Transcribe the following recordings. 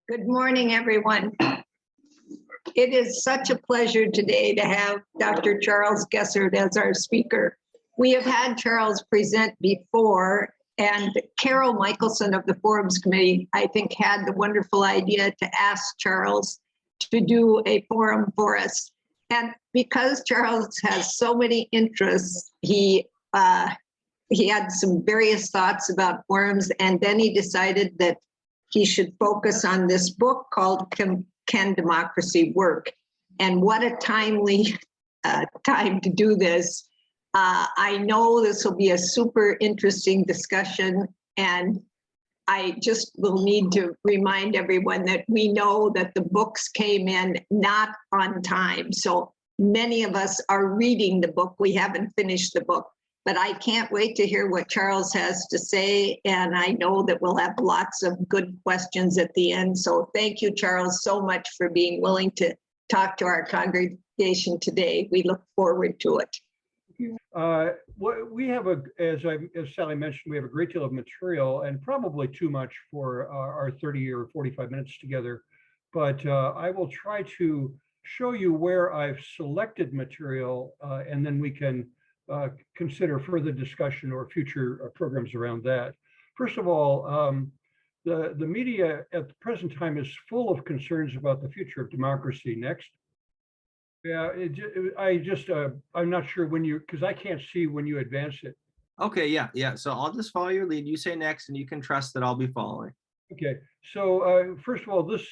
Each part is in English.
Good morning, everyone. It is such a pleasure today to have Dr. Charles Gessert as our speaker. We have had Charles present before, and Carol Michelson of the Forums Committee, I think, had the wonderful idea to ask Charles to do a forum for us. And because Charles has so many interests, he had some various thoughts about forums, and then he decided that he should focus on this book called Can Democracy Work? And what a timely time to do this. I know this will be a super interesting discussion, and I just will need to remind everyone that we know that the books came in not on time. So many of us are reading the book. We haven't finished the book. But I can't wait to hear what Charles has to say. And I know that we'll have lots of good questions at the end. So thank you, Charles, so much for being willing to talk to our congregation today. We look forward to it. We have as Sally mentioned, we have a great deal of material and probably too much for our 30 or 45 minutes together. But I will try to show you where I've selected material, and then we can consider further discussion or future programs around that. First of all, the media at the present time is full of concerns about the future of democracy. Next. Yeah, I'm not sure when because I can't see when you advance it. Okay, yeah. So I'll just follow your lead. You say next, and you can trust that I'll be following. Okay, so first of all, this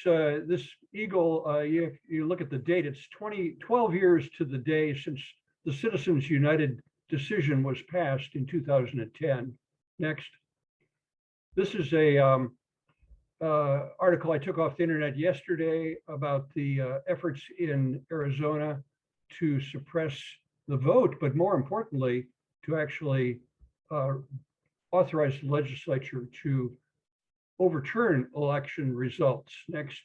eagle, you look at the date. It's 12 years to the day since the Citizens United decision was passed in 2010. Next. This is a article I took off the internet yesterday about the efforts in Arizona to suppress the vote, but more importantly, to actually authorize the legislature to overturn election results. Next.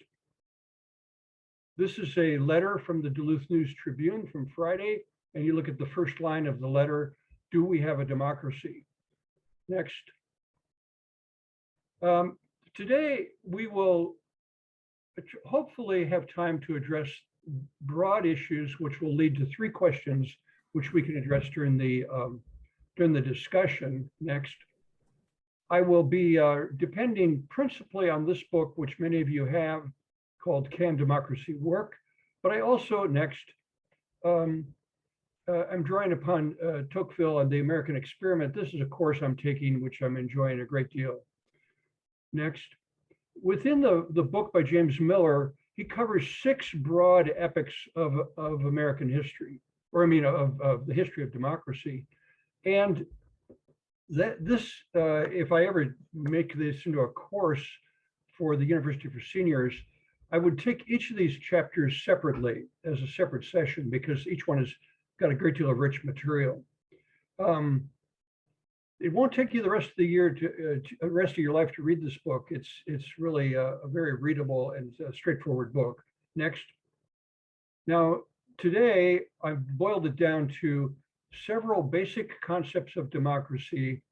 This is a letter from the Duluth News Tribune from Friday. And you look at the first line of the letter, do we have a democracy? Next. Today, we will hopefully have time to address broad issues, which will lead to 3 questions, which we can address during the discussion. Next. I will be depending principally on this book, which many of you have, called Can Democracy Work? But I also, next, I'm drawing upon Tocqueville and the American Experiment. This is a course I'm taking, which I'm enjoying a great deal. Next. Within the book by James Miller, he covers 6 broad epochs of American history, or I mean, of the history of democracy. And if I ever make this into a course for the University for Seniors, I would take each of these chapters separately as a separate session, because each one has got a great deal of rich material. It won't take you the rest of the year the rest of your life to read this book. It's really a very readable and straightforward book. Next. Now, today I've boiled it down to several basic concepts of democracy.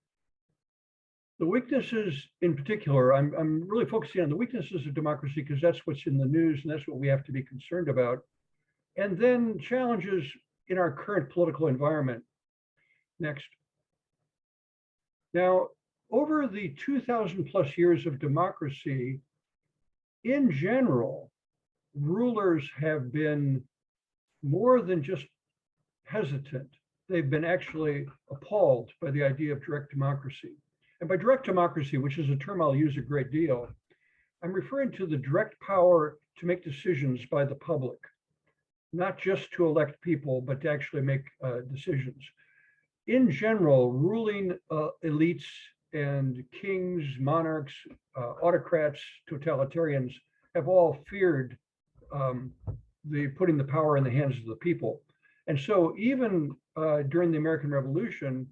The weaknesses in particular, I'm really focusing on the weaknesses of democracy because that's what's in the news and that's what we have to be concerned about. And then challenges in our current political environment. Next. Now, over the 2,000 plus years of democracy, in general, rulers have been more than just hesitant. They've been actually appalled by the idea of direct democracy. And by direct democracy, which is a term I'll use a great deal, I'm referring to the direct power to make decisions by the public, not just to elect people, but to actually make decisions. In general, ruling elites and kings, monarchs, autocrats, totalitarians have all feared putting the power in the hands of the people. And so even during the American Revolution,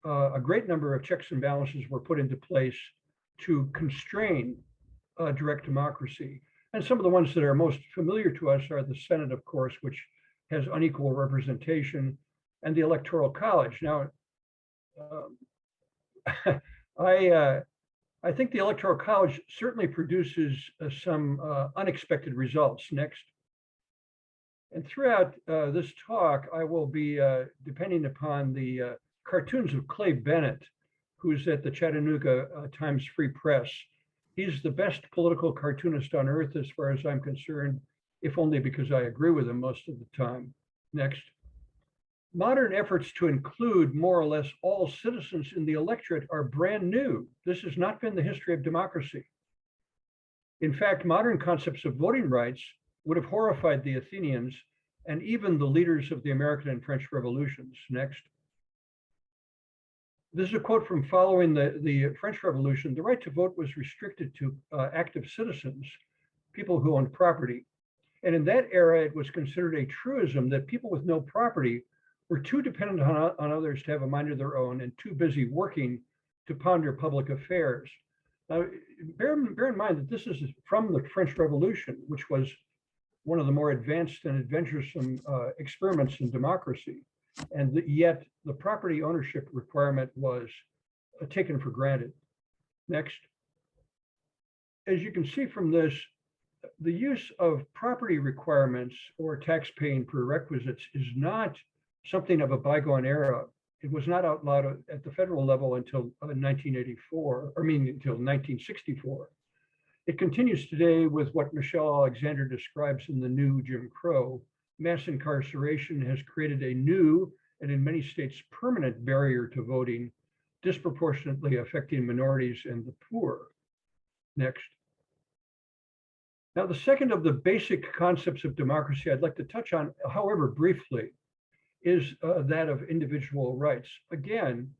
a great number of checks and balances were put into place to constrain direct democracy. And some of the ones that are most familiar to us are the Senate, of course, which has unequal representation, and the Electoral College. Now, I I think the Electoral College certainly produces some unexpected results. Next. And throughout this talk, I will be depending upon the cartoons of Clay Bennett, who's at the Chattanooga Times Free Press. He's the best political cartoonist on earth, as far as I'm concerned, if only because I agree with him most of the time. Next. Modern efforts to include more or less all citizens in the electorate are brand new. This has not been the history of democracy. In fact, modern concepts of voting rights would have horrified the Athenians and even the leaders of the American and French revolutions. Next. This is a quote from following the French Revolution. The right to vote was restricted to active citizens, people who owned property. And in that era, it was considered a truism that people with no property were too dependent on others to have a mind of their own and too busy working to ponder public affairs. Now, bear in mind that this is from the French Revolution, which was one of the more advanced and adventuresome experiments in democracy. And yet the property ownership requirement was taken for granted. Next. As you can see from this, the use of property requirements or tax-paying prerequisites is not something of a bygone era. It was not outlawed at the federal level until 1964. It continues today with what Michelle Alexander describes in The New Jim Crow. Mass incarceration has created a new and in many states permanent barrier to voting, disproportionately affecting minorities and the poor. Next. Now, the second of the basic concepts of democracy I'd like to touch on, however briefly, is that of individual rights. Again,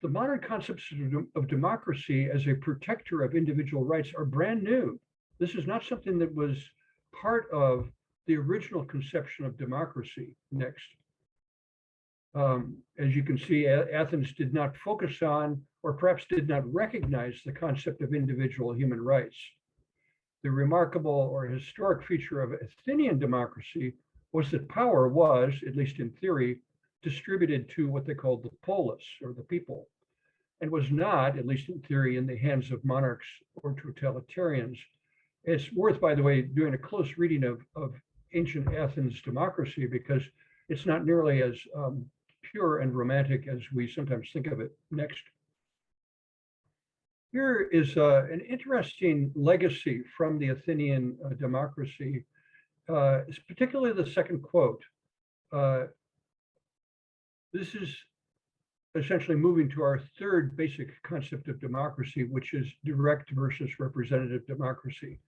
the modern concepts of democracy as a protector of individual rights are brand new. This is not something that was part of the original conception of democracy. Next. As you can see, Athens did not focus on, or perhaps did not recognize, the concept of individual human rights. The remarkable or historic feature of Athenian democracy was that power was, at least in theory, distributed to what they called the polis, or the people, and was not, at least in theory, in the hands of monarchs or totalitarians. It's worth, by the way, doing a close reading of ancient Athens democracy, because it's not nearly as pure and romantic as we sometimes think of it. Next. Here is an interesting legacy from the Athenian democracy, particularly the second quote. This is essentially moving to our third basic concept of democracy, which is direct versus representative democracy.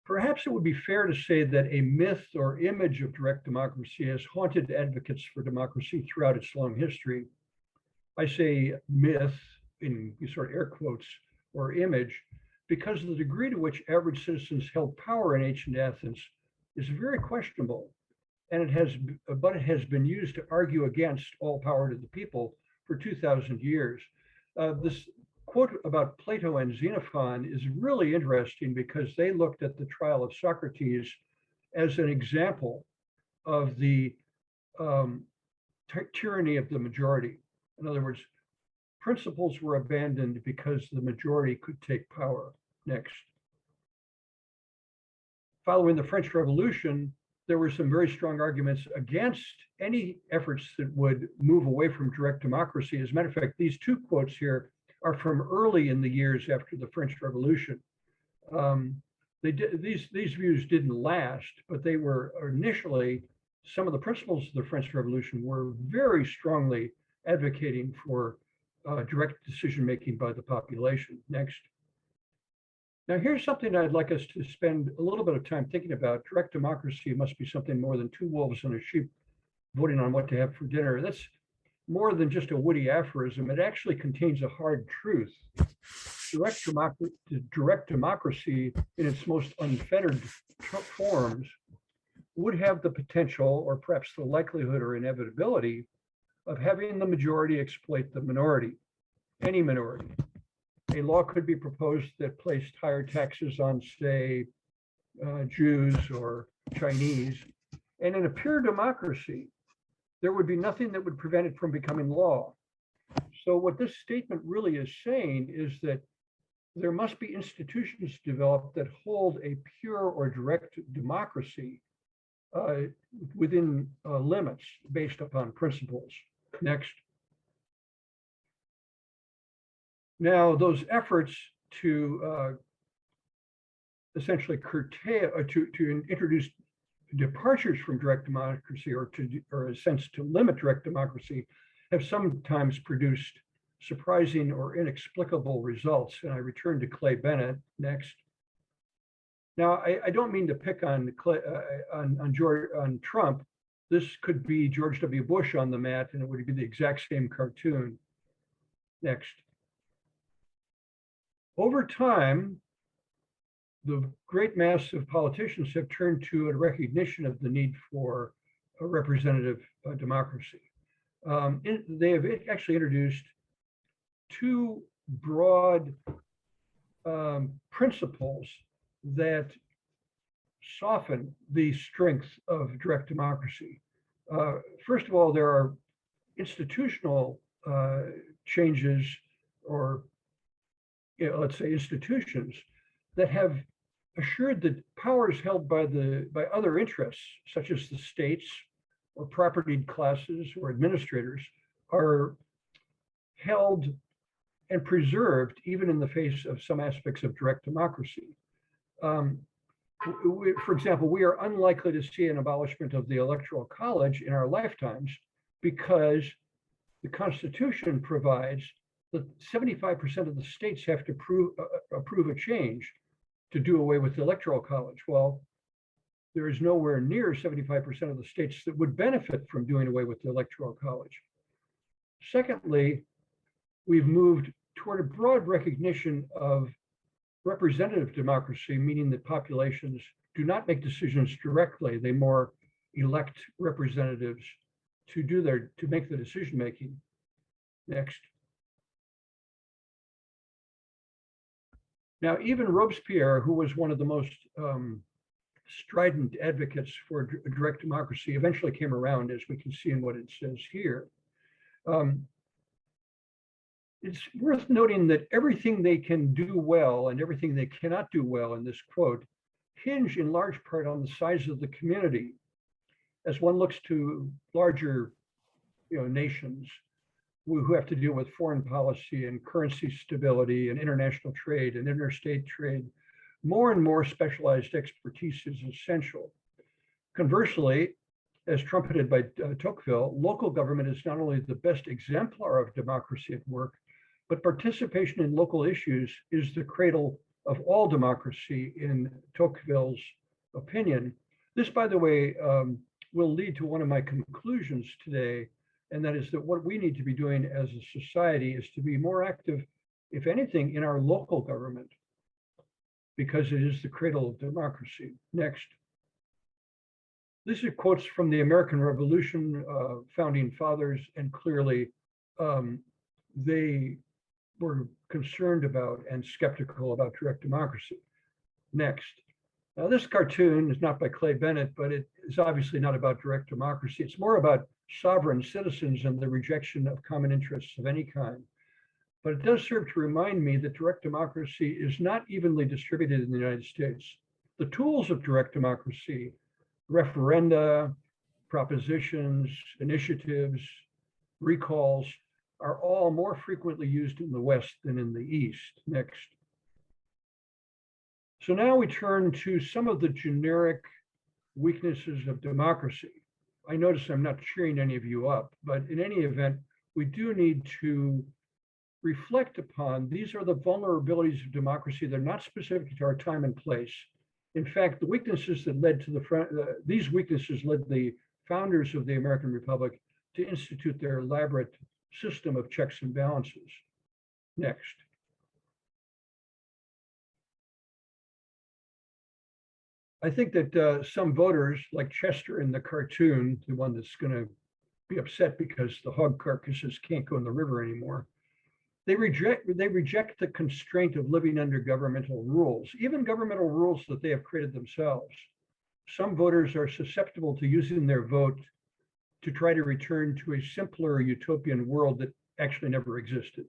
Perhaps it would be fair to say that a myth or image of direct democracy has haunted advocates for democracy throughout its long history. I say myth in sort of air quotes, or image, because the degree to which average citizens held power in ancient Athens is very questionable. And it has been used to argue against all power to the people for 2,000 years. This quote about Plato and Xenophon is really interesting because they looked at the trial of Socrates as an example of the tyranny of the majority. In other words, principles were abandoned because the majority could take power. Next. Following the French Revolution, there were some very strong arguments against any efforts that would move away from direct democracy. As a matter of fact, these two quotes here are from early in the years after the French Revolution. These views didn't last, but they were initially, some of the principles of the French Revolution were very strongly advocating for direct decision-making by the population. Next. Now, here's something I'd like us to spend a little bit of time thinking about. Direct democracy must be something more than two wolves and a sheep voting on what to have for dinner. That's more than just a witty aphorism. It actually contains a hard truth. Direct democracy in its most unfettered forms would have the potential, or perhaps the likelihood or inevitability, of having the majority exploit the minority, any minority. A law could be proposed that placed higher taxes on, say, Jews or Chinese. And in a pure democracy, there would be nothing that would prevent it from becoming law. So what this statement really is saying is that there must be institutions developed that hold a pure or direct democracy within limits based upon principles. Next. Now, those efforts to essentially curtail, to introduce departures from direct democracy, or a sense to limit direct democracy, have sometimes produced surprising or inexplicable results. And I return to Clay Bennett next. Now, I don't mean to pick on Trump. This could be George W. Bush on the mat, and it would be the exact same cartoon. Next. Over time, the great mass of politicians have turned to a recognition of the need for a representative democracy. They have actually introduced two broad principles that soften the strength of direct democracy. First of all, there are institutional changes, or let's say institutions, that have assured that powers held by other interests, such as the states or propertied classes or administrators, are held and preserved even in the face of some aspects of direct democracy. For example, we are unlikely to see an abolishment of the Electoral College in our lifetimes, because the Constitution provides that 75% of the states have to approve a change to do away with the Electoral College. Well, there is nowhere near 75% of the states that would benefit from doing away with the Electoral College. Secondly, we've moved toward a broad recognition of representative democracy, meaning that populations do not make decisions directly. They more elect representatives to make the decision making. Next. Now, even Robespierre, who was one of the most strident advocates for direct democracy, eventually came around, as we can see in what it says here. It's worth noting that everything they can do well and everything they cannot do well in this quote hinge in large part on the size of the community. As one looks to larger nations who have to deal with foreign policy and currency stability and international trade and interstate trade, more and more specialized expertise is essential. Conversely, as trumpeted by Tocqueville, local government is not only the best exemplar of democracy at work, but participation in local issues is the cradle of all democracy, in Tocqueville's opinion. This, by the way, will lead to one of my conclusions today, and that is that what we need to be doing as a society is to be more active, if anything, in our local government, because it is the cradle of democracy. Next. These are quotes from the American Revolution founding fathers, and clearly they were concerned about and skeptical about direct democracy. Next. Now, this cartoon is not by Clay Bennett, but it is obviously not about direct democracy. It's more about sovereign citizens and the rejection of common interests of any kind. But it does serve to remind me that direct democracy is not evenly distributed in the United States. The tools of direct democracy, referenda, propositions, initiatives, recalls, are all more frequently used in the West than in the East. Next. So now we turn to some of the generic weaknesses of democracy. I notice I'm not cheering any of you up, but in any event, we do need to reflect upon, these are the vulnerabilities of democracy. They're not specific to our time and place. In fact, the weaknesses that led to these weaknesses led the founders of the American Republic to institute their elaborate system of checks and balances. Next. I think that some voters, like Chester in the cartoon, the one that's going to be upset because the hog carcasses can't go in the river anymore, they reject the constraint of living under governmental rules, even governmental rules that they have created themselves. Some voters are susceptible to using their vote to try to return to a simpler utopian world that actually never existed.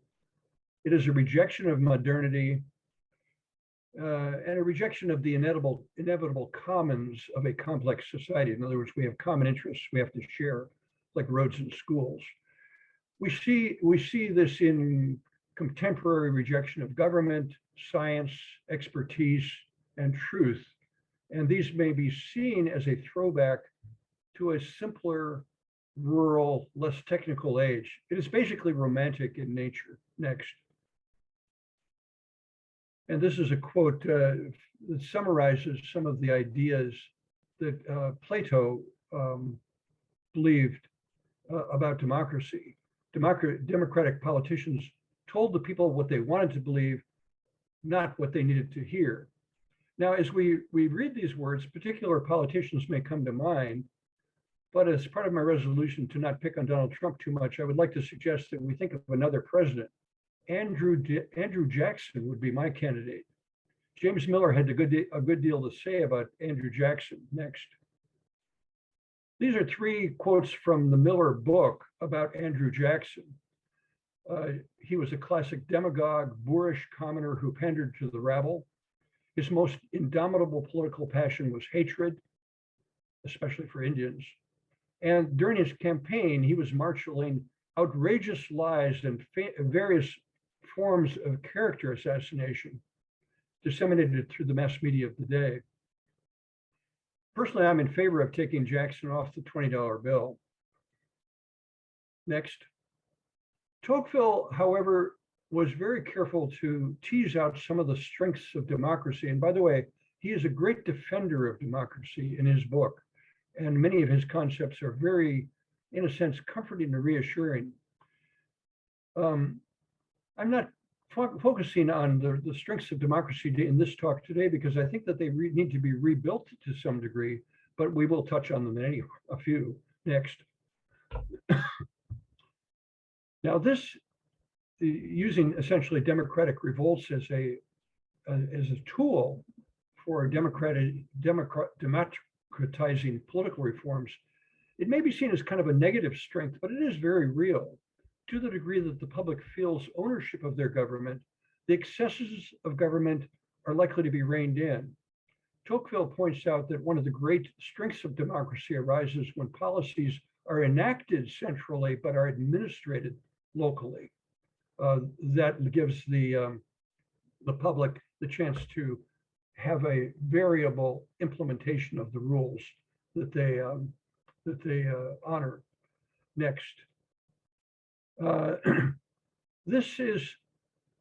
It is a rejection of modernity and a rejection of the inevitable commons of a complex society. In other words, we have common interests we have to share, like roads and schools. We see this in contemporary rejection of government, science, expertise, and truth. And these may be seen as a throwback to a simpler, rural, less technical age. It is basically romantic in nature. Next. And this is a quote that summarizes some of the ideas that Plato believed about democracy. Democratic politicians told the people what they wanted to believe, not what they needed to hear. Now, as we read these words, particular politicians may come to mind, but as part of my resolution to not pick on Donald Trump too much, I would like to suggest that we think of another president. Andrew Jackson would be my candidate. James Miller had a good deal to say about Andrew Jackson. Next. These are three quotes from the Miller book about Andrew Jackson. He was a classic demagogue, boorish commoner who pandered to the rabble. His most indomitable political passion was hatred, especially for Indians. And during his campaign, he was marshaling outrageous lies and various forms of character assassination disseminated through the mass media of the day. Personally, I'm in favor of taking Jackson off the $20 bill. Next. Tocqueville, however, was very careful to tease out some of the strengths of democracy. And by the way, he is a great defender of democracy in his book. And many of his concepts are very, in a sense, comforting and reassuring. I'm not focusing on the strengths of democracy in this talk today because I think that they need to be rebuilt to some degree, but we will touch on them in a few. Next. Now this, using essentially democratic revolts as a tool for democratizing political reforms, it may be seen as kind of a negative strength, but it is very real. To the degree that the public feels ownership of their government, the excesses of government are likely to be reined in. Tocqueville points out that one of the great strengths of democracy arises when policies are enacted centrally but are administered locally. That gives the public the chance to have a variable implementation of the rules that they honor. Next. This is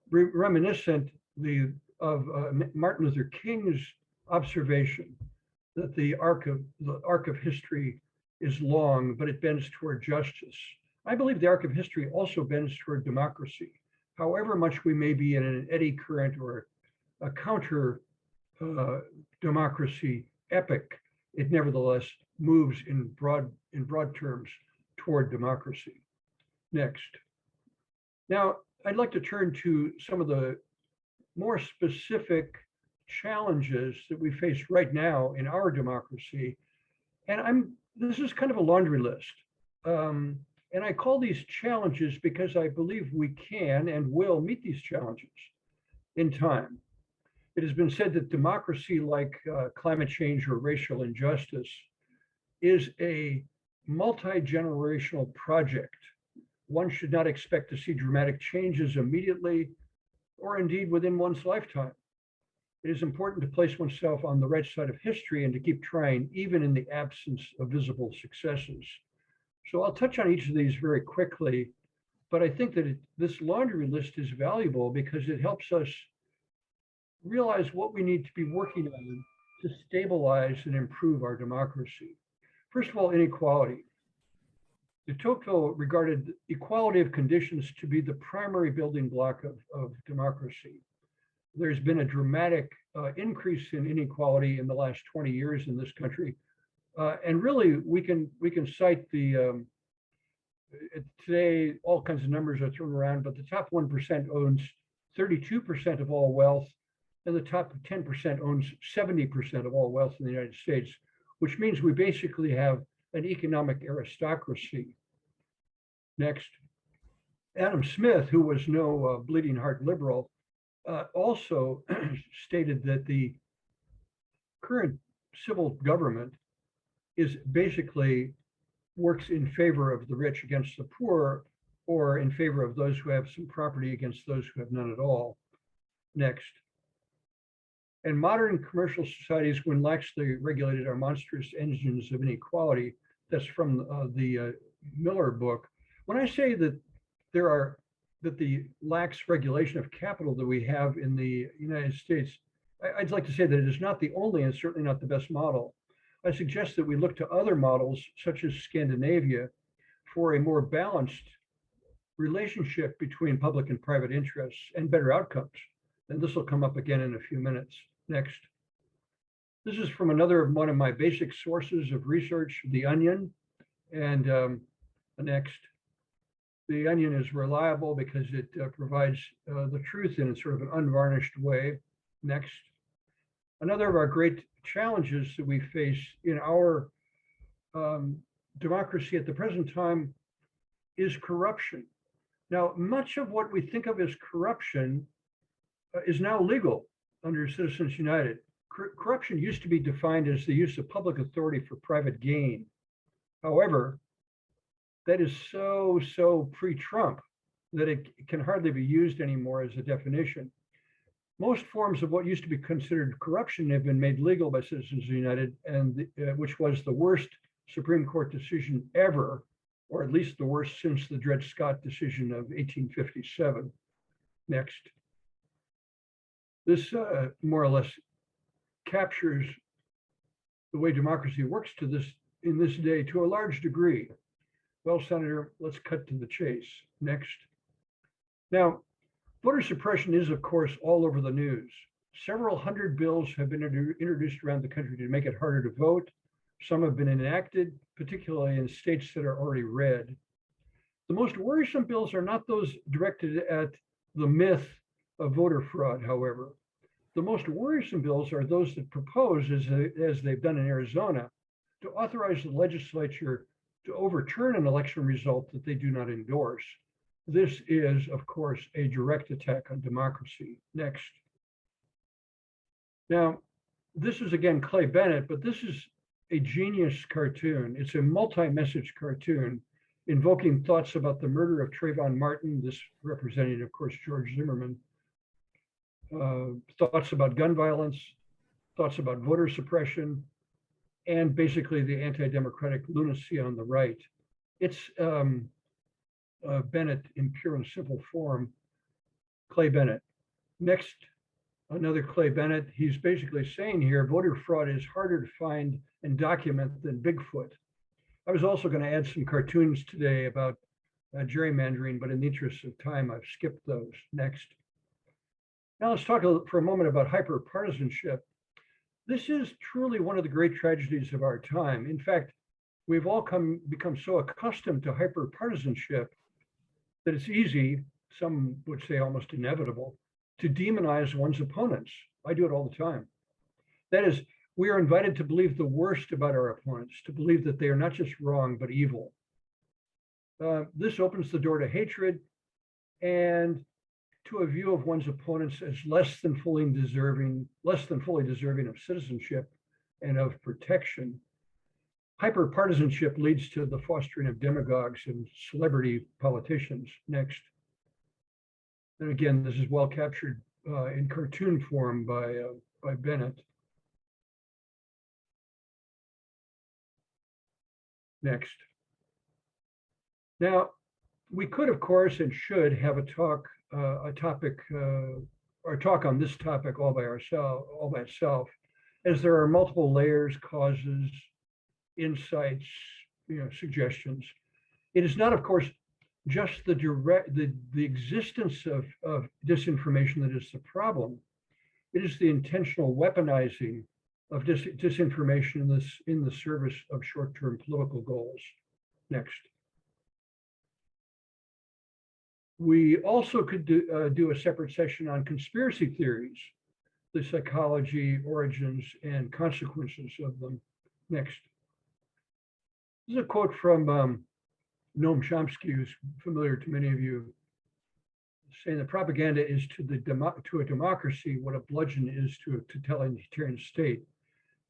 reminiscent of Martin Luther King's observation that the arc of history is long, but it bends toward justice. I believe the arc of history also bends toward democracy. However much we may be in an eddy current or a counter democracy epic, it nevertheless moves in broad terms toward democracy. Next. Now, I'd like to turn to some of the more specific challenges that we face right now in our democracy. And this is kind of a laundry list. And I call these challenges because I believe we can and will meet these challenges in time. It has been said that democracy, like climate change or racial injustice, is a multi-generational project. One should not expect to see dramatic changes immediately or indeed within one's lifetime. It is important to place oneself on the right side of history and to keep trying, even in the absence of visible successes. So I'll touch on each of these very quickly, but I think that this laundry list is valuable because it helps us realize what we need to be working on to stabilize and improve our democracy. First of all, inequality. De Tocqueville regarded equality of conditions to be the primary building block of democracy. There's been a dramatic increase in inequality in the last 20 years in this country. And really, we can cite today, all kinds of numbers are thrown around, but the top 1% owns 32% of all wealth, and the top 10% owns 70% of all wealth in the United States, which means we basically have an economic aristocracy. Next. Adam Smith, who was no bleeding heart liberal, also stated that the current civil government is basically works in favor of the rich against the poor, or in favor of those who have some property against those who have none at all. Next. And modern commercial societies, when laxly regulated, are monstrous engines of inequality. That's from the Miller book. When I say that the lax regulation of capital that we have in the United States, I'd like to say that it is not the only and certainly not the best model. I suggest that we look to other models, such as Scandinavia, for a more balanced relationship between public and private interests and better outcomes. And this will come up again in a few minutes. Next. This is from one of my basic sources of research, The Onion. And next. The Onion is reliable because it provides the truth in a sort of an unvarnished way. Next. Another of our great challenges that we face in our democracy at the present time is corruption. Now, much of what we think of as corruption is now legal under Citizens United. Corruption used to be defined as the use of public authority for private gain. However, that is so pre-Trump that it can hardly be used anymore as a definition. Most forms of what used to be considered corruption have been made legal by Citizens United, and which was the worst Supreme Court decision ever, or at least the worst since the Dred Scott decision of 1857. Next. This more or less captures the way democracy works in this day to a large degree. Well, Senator, let's cut to the chase. Next. Now, voter suppression is, of course, all over the news. Several hundred bills have been introduced around the country to make it harder to vote. Some have been enacted, particularly in states that are already red. The most worrisome bills are not those directed at the myth of voter fraud, however. The most worrisome bills are those that propose, as they've done in Arizona, to authorize the legislature to overturn an election result that they do not endorse. This is, of course, a direct attack on democracy. Next. Now, this is again Clay Bennett, but this is a genius cartoon. It's a multi-message cartoon invoking thoughts about the murder of Trayvon Martin, this representing, of course, George Zimmerman, thoughts about gun violence, thoughts about voter suppression, and basically the anti-democratic lunacy on the right. It's Bennett in pure and simple form, Clay Bennett. Next, another Clay Bennett. He's basically saying here, voter fraud is harder to find and document than Bigfoot. I was also going to add some cartoons today about gerrymandering, but in the interest of time, I've skipped those. Next. Now let's talk for a moment about hyperpartisanship. This is truly one of the great tragedies of our time. In fact, we've all become so accustomed to hyperpartisanship that it's easy, some would say almost inevitable, to demonize one's opponents. I do it all the time. That is, we are invited to believe the worst about our opponents, to believe that they are not just wrong, but evil. This opens the door to hatred and to a view of one's opponents as less than fully deserving of citizenship and of protection. Hyperpartisanship leads to the fostering of demagogues and celebrity politicians. Next. And again, this is well captured in cartoon form by Bennett. Next. Now, we could, of course, and should have a talk on this topic all by itself, as there are multiple layers, causes, insights, suggestions. It is not, of course, just the existence of disinformation that is the problem. It is the intentional weaponizing of disinformation in the service of short-term political goals. Next. We also could do a separate session on conspiracy theories, the psychology, origins, and consequences of them. Next. This is a quote from Noam Chomsky, who's familiar to many of you. saying that propaganda is to a democracy what a bludgeon is to a totalitarian state.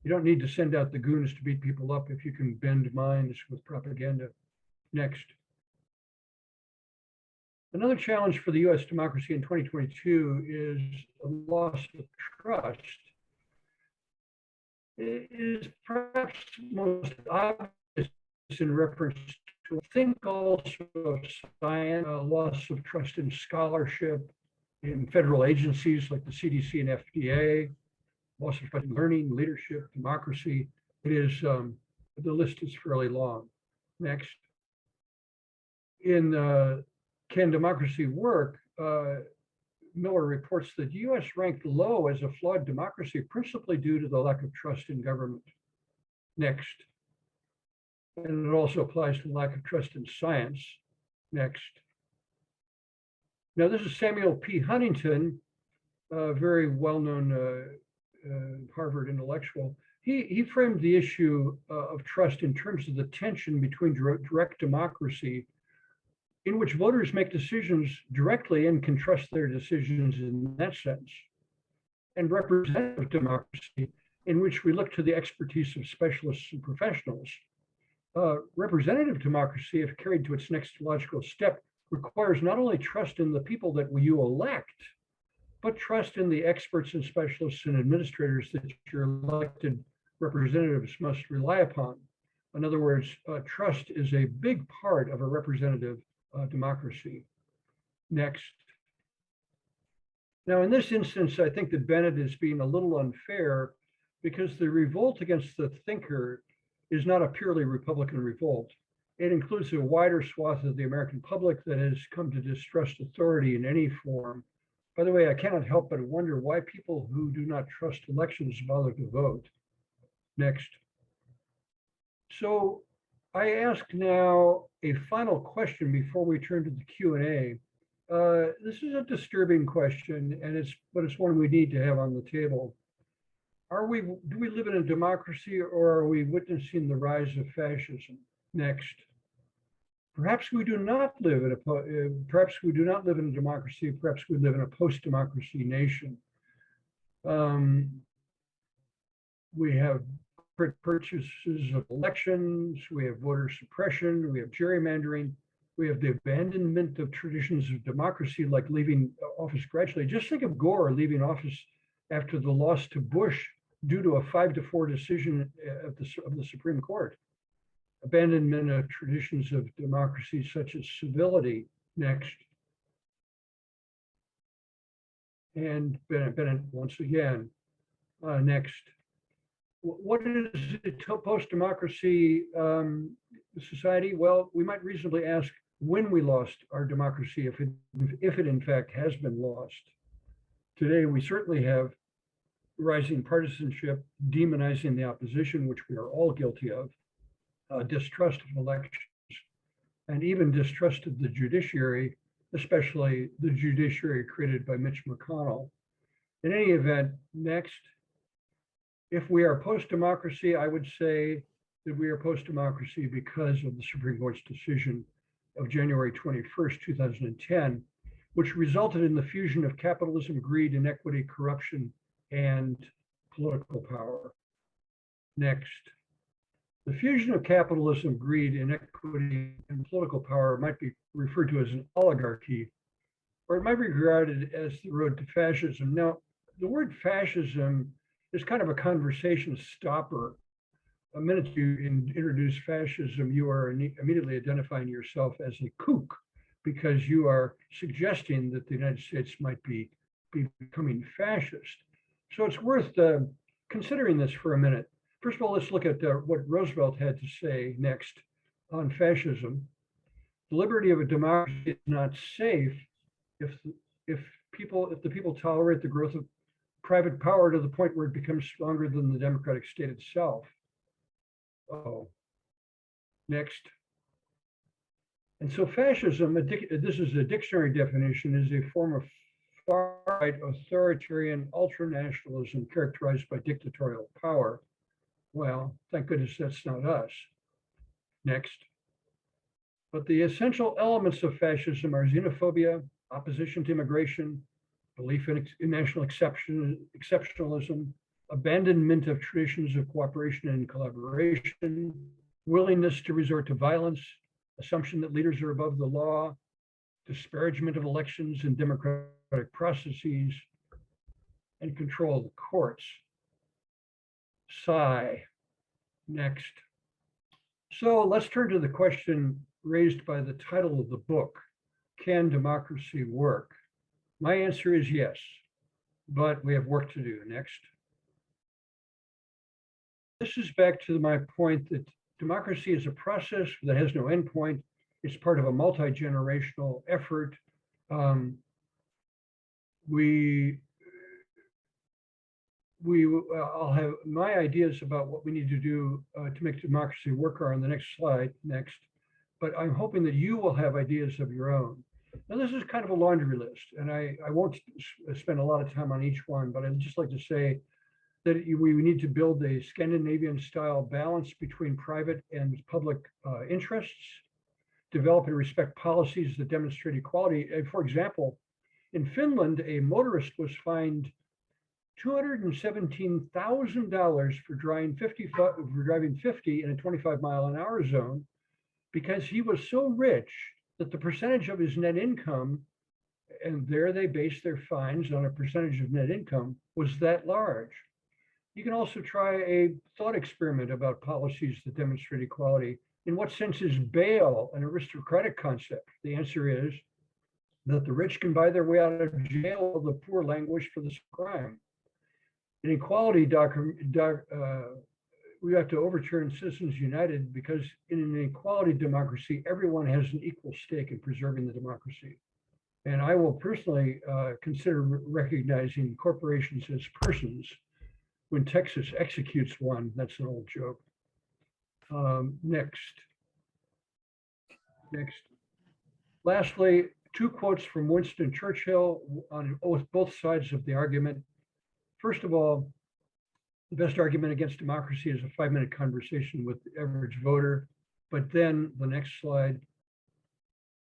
You don't need to send out the goons to beat people up if you can bend minds with propaganda. Next. Another challenge for the US democracy in 2022 is a loss of trust. It is perhaps most obvious in reference to, I think, also of science, loss of trust in scholarship, in federal agencies like the CDC and FDA, loss of trust in learning, leadership, democracy. It is, the list is fairly long. Next. In Can Democracy Work? Miller reports that the US ranked low as a flawed democracy, principally due to the lack of trust in government. Next. And it also applies to lack of trust in science. Next. Now, this is Samuel P. Huntington, a very well-known Harvard intellectual. He framed the issue of trust in terms of the tension between direct democracy, in which voters make decisions directly and can trust their decisions in that sense, and representative democracy, in which we look to the expertise of specialists and professionals. Representative democracy, if carried to its next logical step, requires not only trust in the people that you elect, but trust in the experts and specialists and administrators that your elected representatives must rely upon. In other words, trust is a big part of a representative democracy. Next. Now, in this instance, I think that Bennett is being a little unfair because the revolt against the thinker is not a purely Republican revolt. It includes a wider swath of the American public that has come to distrust authority in any form. By the way, I cannot help but wonder why people who do not trust elections bother to vote. Next. So I ask now a final question before we turn to the Q&A. This is a disturbing question, but it's one we need to have on the table. Do we live in a democracy, or are we witnessing the rise of fascism? Next. Perhaps we do not live in a democracy. Perhaps we live in a post-democracy nation. We have purchases of elections, we have voter suppression, we have gerrymandering, we have the abandonment of traditions of democracy, like leaving office gradually. Just think of Gore leaving office after the loss to Bush due to a 5-4 decision of the Supreme Court. Abandonment of traditions of democracy such as civility. Next. And Bennett once again. Next. What is a post-democracy society? Well, we might reasonably ask when we lost our democracy, if it in fact has been lost. Today, we certainly have rising partisanship, demonizing the opposition, which we are all guilty of, distrust of elections, and even distrust of the judiciary, especially the judiciary created by Mitch McConnell. In any event, next. If we are post-democracy, I would say that we are post-democracy because of the Supreme Court's decision of January 21st, 2010, which resulted in the fusion of capitalism, greed, inequity, corruption, and political power. Next. The fusion of capitalism, greed, inequity, and political power might be referred to as an oligarchy, or it might be regarded as the road to fascism. Now, the word fascism is kind of a conversation stopper. The minute you introduce fascism, you are immediately identifying yourself as a kook, because you are suggesting that the United States might be becoming fascist. So it's worth considering this for a minute. First of all, let's look at what Roosevelt had to say next on fascism. The liberty of a democracy is not safe if the people tolerate the growth of private power to the point where it becomes stronger than the democratic state itself. Oh, next. And so fascism, this is a dictionary definition, is a form of far-right authoritarian ultranationalism characterized by dictatorial power. Well, thank goodness that's not us. Next. But the essential elements of fascism are xenophobia, opposition to immigration, belief in national exceptionalism, abandonment of traditions of cooperation and collaboration, willingness to resort to violence, assumption that leaders are above the law, disparagement of elections and democratic processes, and control of the courts. Sigh. Next. So let's turn to the question raised by the title of the book, Can Democracy Work? My answer is yes, but we have work to do. Next. This is back to my point that democracy is a process that has no endpoint. It's part of a multi-generational effort. I'll have my ideas about what we need to do to make democracy work are on the next slide, next. But I'm hoping that you will have ideas of your own. Now, this is kind of a laundry list, and I won't spend a lot of time on each one, but I'd just like to say that we need to build a Scandinavian-style balance between private and public interests, develop and respect policies that demonstrate equality. For example, in Finland, a motorist was fined $217,000 for driving 50 in a 25-mile-an-hour zone because he was so rich that the percentage of his net income, and there they base their fines on a percentage of net income, was that large. You can also try a thought experiment about policies that demonstrate equality. In what sense is bail an aristocratic concept? The answer is that the rich can buy their way out of jail while the poor languish for this crime. In equality, we have to overturn Citizens United because in an equality democracy, everyone has an equal stake in preserving the democracy. And I will personally consider recognizing corporations as persons when Texas executes one. That's an old joke. Next. Lastly, two quotes from Winston Churchill on both sides of the argument. First of all, the best argument against democracy is a 5-minute conversation with the average voter. But then the next slide,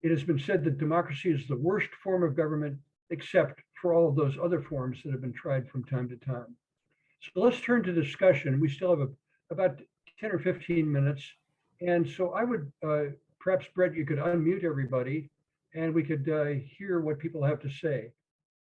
it has been said that democracy is the worst form of government, except for all of those other forms that have been tried from time to time. So let's turn to discussion. We still have about 10 or 15 minutes. And so I would, perhaps Brett, you could unmute everybody and we could hear what people have to say.